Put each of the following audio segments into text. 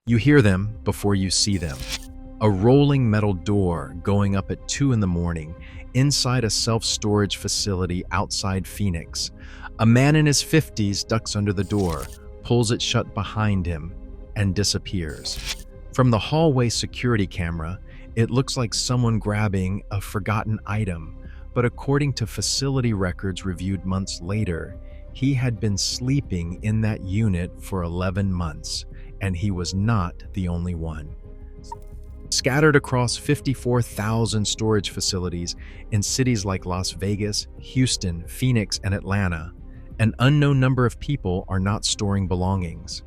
You hear them before you see them. A rolling metal door going up at 2 in the morning inside a self-storage facility outside Phoenix. A man in his 50s ducks under the door, pulls it shut behind him, and disappears. From the hallway security camera, it looks like someone grabbing a forgotten item, but according to facility records reviewed months later, he had been sleeping in that unit for 11 months, and he was not the only one. Scattered across 54,000 storage facilities in cities like Las Vegas, Houston, Phoenix, and Atlanta, an unknown number of people are not storing belongings.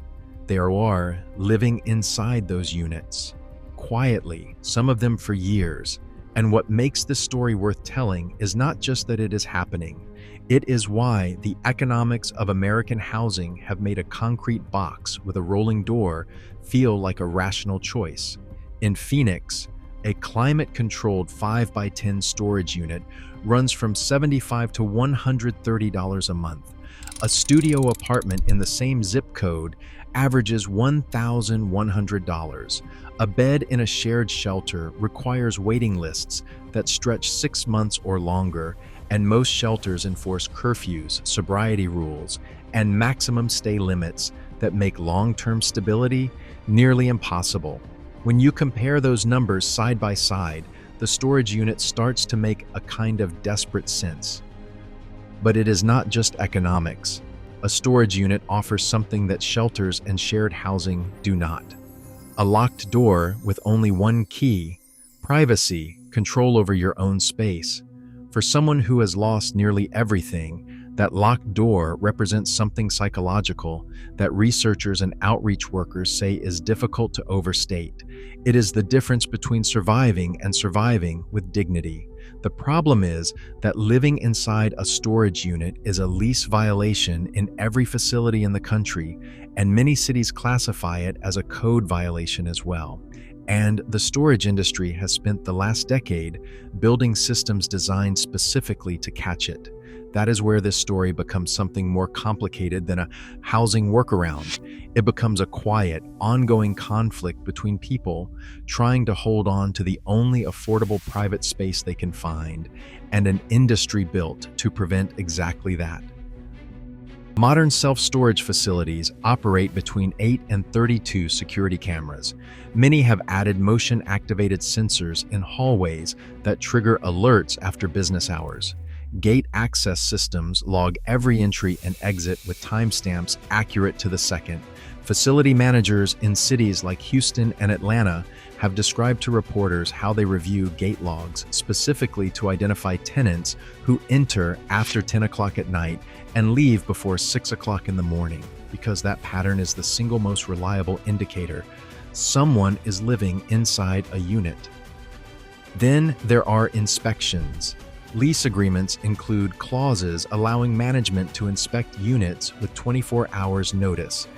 They are living inside those units, quietly, some of them for years. And what makes this story worth telling is not just that it is happening. It is why the economics of American housing have made a concrete box with a rolling door feel like a rational choice. In Phoenix, a climate-controlled 5x10 storage unit runs from $75 to $130 a month. A studio apartment in the same zip code averages $1,100. A bed in a shared shelter requires waiting lists that stretch 6 months or longer, and most shelters enforce curfews, sobriety rules, and maximum stay limits that make long-term stability nearly impossible. When you compare those numbers side by side, the storage unit starts to make a kind of desperate sense. But it is not just economics. A storage unit offers something that shelters and shared housing do not. A locked door with only one key, privacy, control over your own space. For someone who has lost nearly everything, that locked door represents something psychological that researchers and outreach workers say is difficult to overstate. It is the difference between surviving and surviving with dignity. The problem is that living inside a storage unit is a lease violation in every facility in the country, and many cities classify it as a code violation as well. And the storage industry has spent the last decade building systems designed specifically to catch it. That is where this story becomes something more complicated than a housing workaround. It becomes a quiet, ongoing conflict between people trying to hold on to the only affordable private space they can find, and an industry built to prevent exactly that. Modern self-storage facilities operate between 8 and 32 security cameras. Many have added motion-activated sensors in hallways that trigger alerts after business hours. Gate access systems log every entry and exit with timestamps accurate to the second. Facility managers in cities like Houston and Atlanta have described to reporters how they review gate logs specifically to identify tenants who enter after 10 o'clock at night and leave before 6 o'clock in the morning, because that pattern is the single most reliable indicator someone is living inside a unit. Then there are inspections. Lease agreements include clauses allowing management to inspect units with 24 hours notice.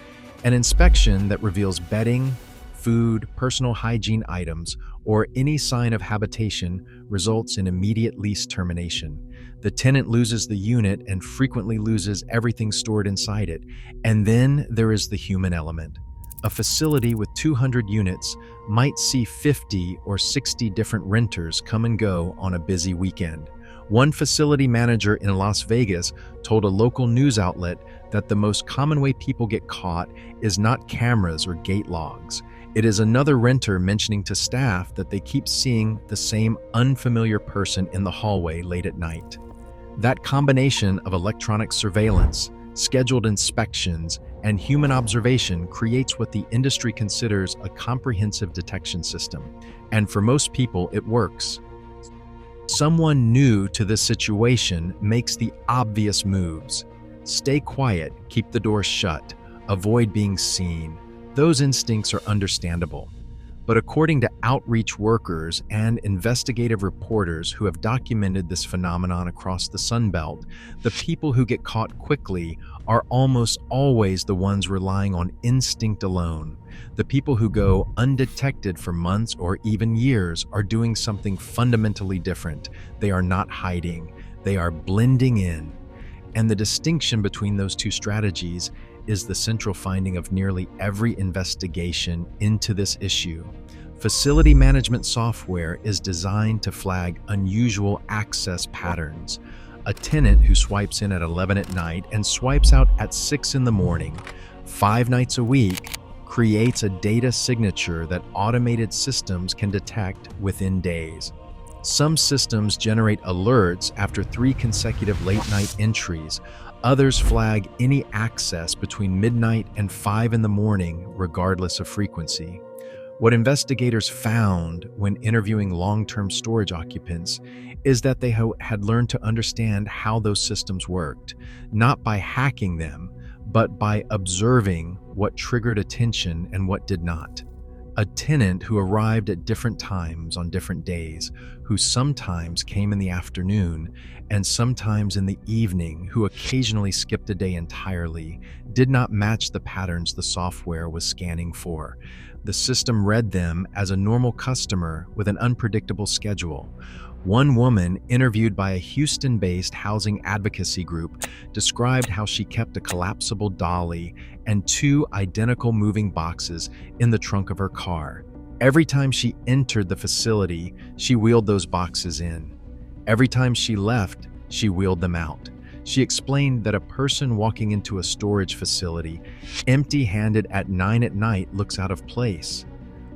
An inspection that reveals bedding, food, personal hygiene items, or any sign of habitation results in immediate lease termination. The tenant loses the unit and frequently loses everything stored inside it. And then there is the human element. A facility with 200 units might see 50 or 60 different renters come and go on a busy weekend. One facility manager in Las Vegas told a local news outlet that the most common way people get caught is not cameras or gate logs. It is another renter mentioning to staff that they keep seeing the same unfamiliar person in the hallway late at night. That combination of electronic surveillance, scheduled inspections, and human observation creates what the industry considers a comprehensive detection system. And for most people, it works. Someone new to this situation makes the obvious moves. Stay quiet, keep the door shut, avoid being seen. Those instincts are understandable. But according to outreach workers and investigative reporters who have documented this phenomenon across the Sun Belt, the people who get caught quickly are almost always the ones relying on instinct alone. The people who go undetected for months or even years are doing something fundamentally different. They are not hiding, they are blending in. And the distinction between those two strategies is the central finding of nearly every investigation into this issue. Facility management software is designed to flag unusual access patterns. A tenant who swipes in at 11 at night and swipes out at 6 in the morning, 5 nights a week, creates a data signature that automated systems can detect within days. Some systems generate alerts after 3 consecutive late-night entries. Others flag any access between midnight and 5 in the morning, regardless of frequency. What investigators found when interviewing long-term storage occupants is that they had learned to understand how those systems worked, not by hacking them, but by observing what triggered attention and what did not. A tenant who arrived at different times on different days, who sometimes came in the afternoon and sometimes in the evening, who occasionally skipped a day entirely, did not match the patterns the software was scanning for. The system read them as a normal customer with an unpredictable schedule. One woman, interviewed by a Houston-based housing advocacy group, described how she kept a collapsible dolly and 2 identical moving boxes in the trunk of her car. Every time she entered the facility, she wheeled those boxes in. Every time she left, she wheeled them out. She explained that a person walking into a storage facility empty-handed at 9 at night looks out of place.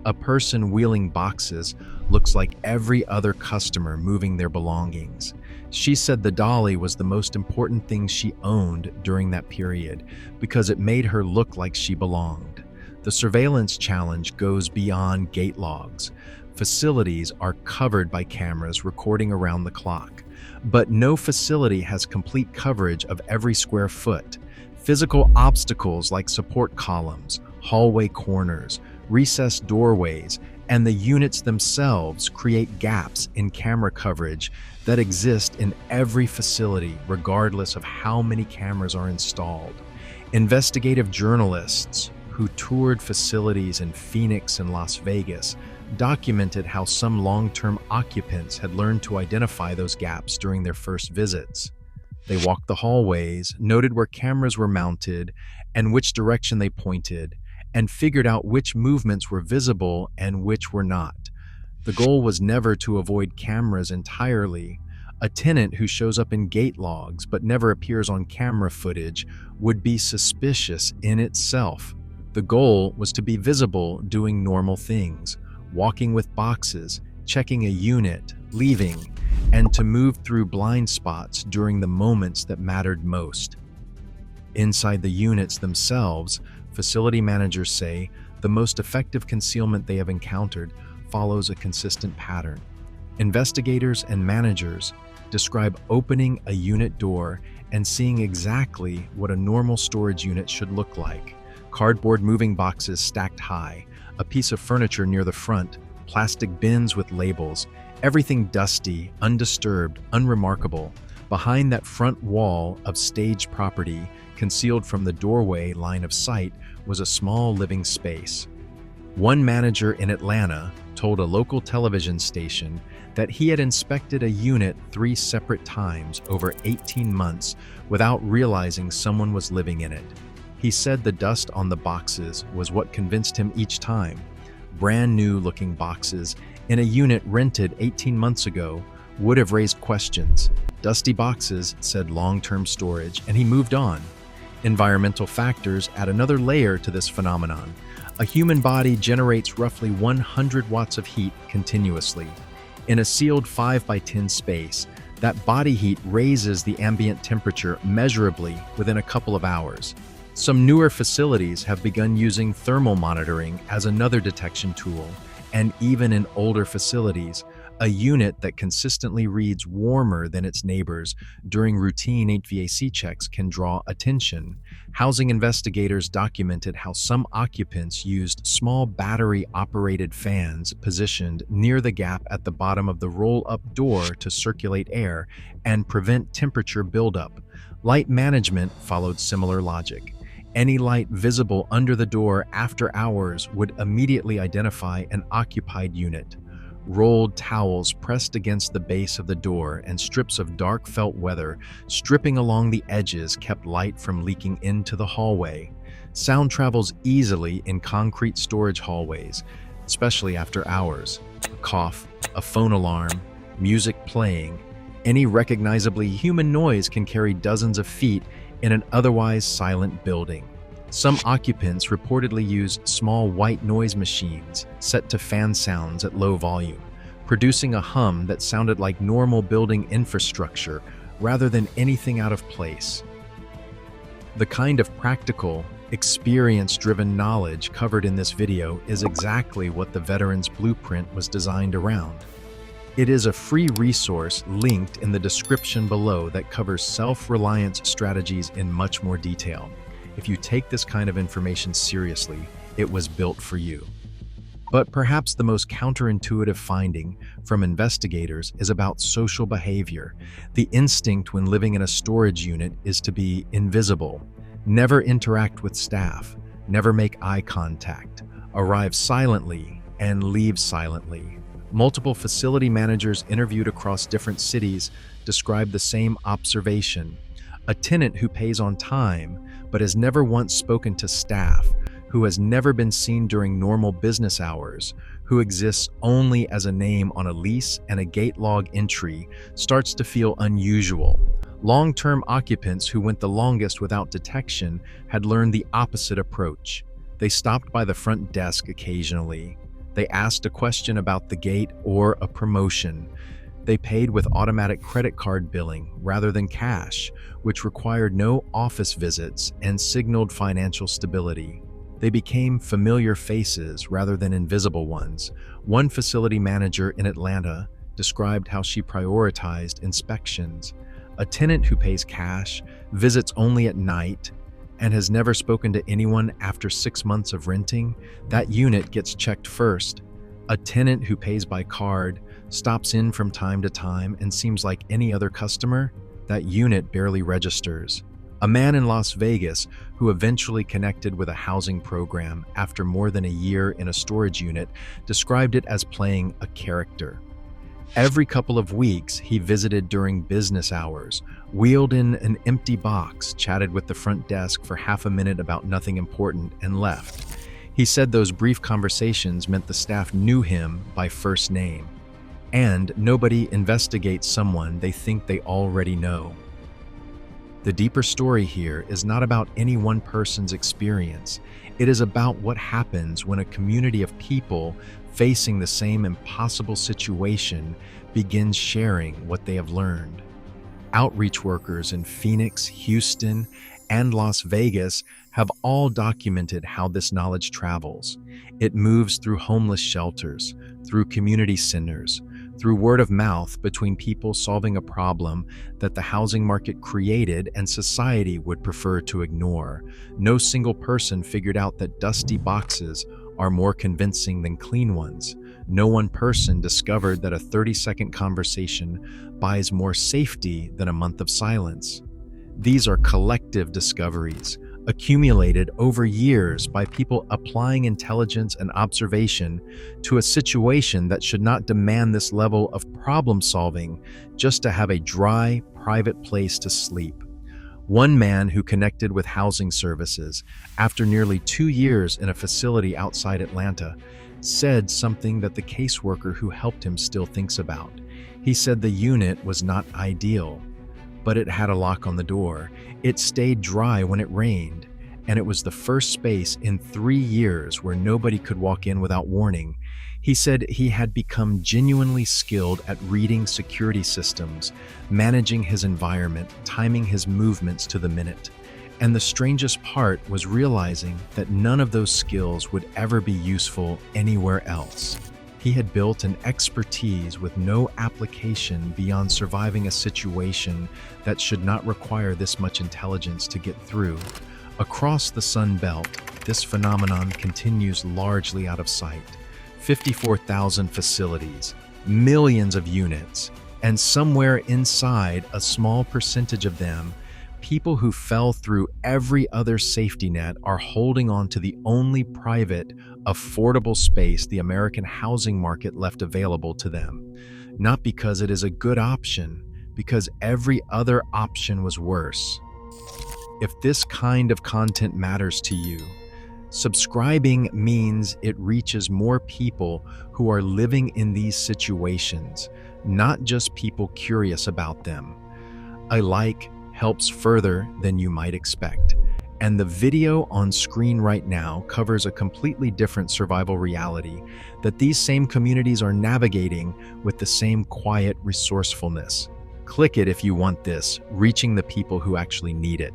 A person wheeling boxes looks like every other customer moving their belongings. She said the dolly was the most important thing she owned during that period because it made her look like she belonged. The surveillance challenge goes beyond gate logs. Facilities are covered by cameras recording around the clock, but no facility has complete coverage of every square foot. Physical obstacles like support columns, hallway corners, recessed doorways, and the units themselves create gaps in camera coverage that exist in every facility, regardless of how many cameras are installed. Investigative journalists who toured facilities in Phoenix and Las Vegas documented how some long-term occupants had learned to identify those gaps during their first visits. They walked the hallways, noted where cameras were mounted and which direction they pointed, and figured out which movements were visible and which were not. The goal was never to avoid cameras entirely. A tenant who shows up in gate logs but never appears on camera footage would be suspicious in itself. The goal was to be visible doing normal things, walking with boxes, checking a unit, leaving, and to move through blind spots during the moments that mattered most. Inside the units themselves, facility managers say the most effective concealment they have encountered follows a consistent pattern. Investigators and managers describe opening a unit door and seeing exactly what a normal storage unit should look like. Cardboard moving boxes stacked high, a piece of furniture near the front, plastic bins with labels, everything dusty, undisturbed, unremarkable. Behind that front wall of staged property, concealed from the doorway line of sight, was a small living space. One manager in Atlanta told a local television station that he had inspected a unit 3 separate times over 18 months without realizing someone was living in it. He said the dust on the boxes was what convinced him each time. Brand new looking boxes in a unit rented 18 months ago would have raised questions. Dusty boxes said long-term storage, and he moved on. Environmental factors add another layer to this phenomenon. A human body generates roughly 100 watts of heat continuously. In a sealed 5x10 space, that body heat raises the ambient temperature measurably within a couple of hours. Some newer facilities have begun using thermal monitoring as another detection tool, and even in older facilities, a unit that consistently reads warmer than its neighbors during routine HVAC checks can draw attention. Housing investigators documented how some occupants used small battery-operated fans positioned near the gap at the bottom of the roll-up door to circulate air and prevent temperature buildup. Light management followed similar logic. Any light visible under the door after hours would immediately identify an occupied unit. Rolled towels pressed against the base of the door and strips of dark felt weather stripping along the edges kept light from leaking into the hallway. Sound travels easily in concrete storage hallways, especially after hours. A cough, a phone alarm, music playing, any recognizably human noise can carry dozens of feet in an otherwise silent building. Some occupants reportedly used small white noise machines set to fan sounds at low volume, producing a hum that sounded like normal building infrastructure rather than anything out of place. The kind of practical, experience-driven knowledge covered in this video is exactly what the Veteran's Blueprint was designed around. It is a free resource linked in the description below that covers self-reliance strategies in much more detail. If you take this kind of information seriously, it was built for you. But perhaps the most counterintuitive finding from investigators is about social behavior. The instinct when living in a storage unit is to be invisible, never interact with staff, never make eye contact, arrive silently, and leave silently. Multiple facility managers interviewed across different cities described the same observation. A tenant who pays on time but has never once spoken to staff, who has never been seen during normal business hours, who exists only as a name on a lease and a gate log entry, starts to feel unusual. Long-term occupants who went the longest without detection had learned the opposite approach. They stopped by the front desk occasionally. They asked a question about the gate or a promotion. They paid with automatic credit card billing rather than cash, which required no office visits and signaled financial stability. They became familiar faces rather than invisible ones. One facility manager in Atlanta described how she prioritized inspections. A tenant who pays cash, visits only at night, and has never spoken to anyone after 6 months of renting, that unit gets checked first. A tenant who pays by card, stops in from time to time, and seems like any other customer, that unit barely registers. A man in Las Vegas who eventually connected with a housing program after more than a year in a storage unit described it as playing a character. Every couple of weeks, he visited during business hours, wheeled in an empty box, chatted with the front desk for half a minute about nothing important, and left. He said those brief conversations meant the staff knew him by first name. And nobody investigates someone they think they already know. The deeper story here is not about any one person's experience. It is about what happens when a community of people facing the same impossible situation begins sharing what they have learned. Outreach workers in Phoenix, Houston, and Las Vegas have all documented how this knowledge travels. It moves through homeless shelters, through community centers, through word of mouth between people solving a problem that the housing market created and society would prefer to ignore. No single person figured out that dusty boxes are more convincing than clean ones. No one person discovered that a 30-second conversation buys more safety than a month of silence. These are collective discoveries, accumulated over years by people applying intelligence and observation to a situation that should not demand this level of problem solving just to have a dry, private place to sleep. One man who connected with housing services after nearly 2 years in a facility outside Atlanta said something that the caseworker who helped him still thinks about. He said the unit was not ideal, but it had a lock on the door. It stayed dry when it rained, and it was the first space in 3 years where nobody could walk in without warning. He said he had become genuinely skilled at reading security systems, managing his environment, timing his movements to the minute. And the strangest part was realizing that none of those skills would ever be useful anywhere else. He had built an expertise with no application beyond surviving a situation that should not require this much intelligence to get through. Across the Sun Belt, this phenomenon continues largely out of sight. 54,000 facilities, millions of units, and somewhere inside a small percentage of them, people who fell through every other safety net are holding on to the only private, affordable space the American housing market left available to them. Not because it is a good option, because every other option was worse. if this kind of content matters to you. Subscribing means it reaches more people who are living in these situations, not just people curious about them. A like helps further than you might expect. And the video on screen right now covers a completely different survival reality that these same communities are navigating with the same quiet resourcefulness. Click it if you want this, reaching the people who actually need it.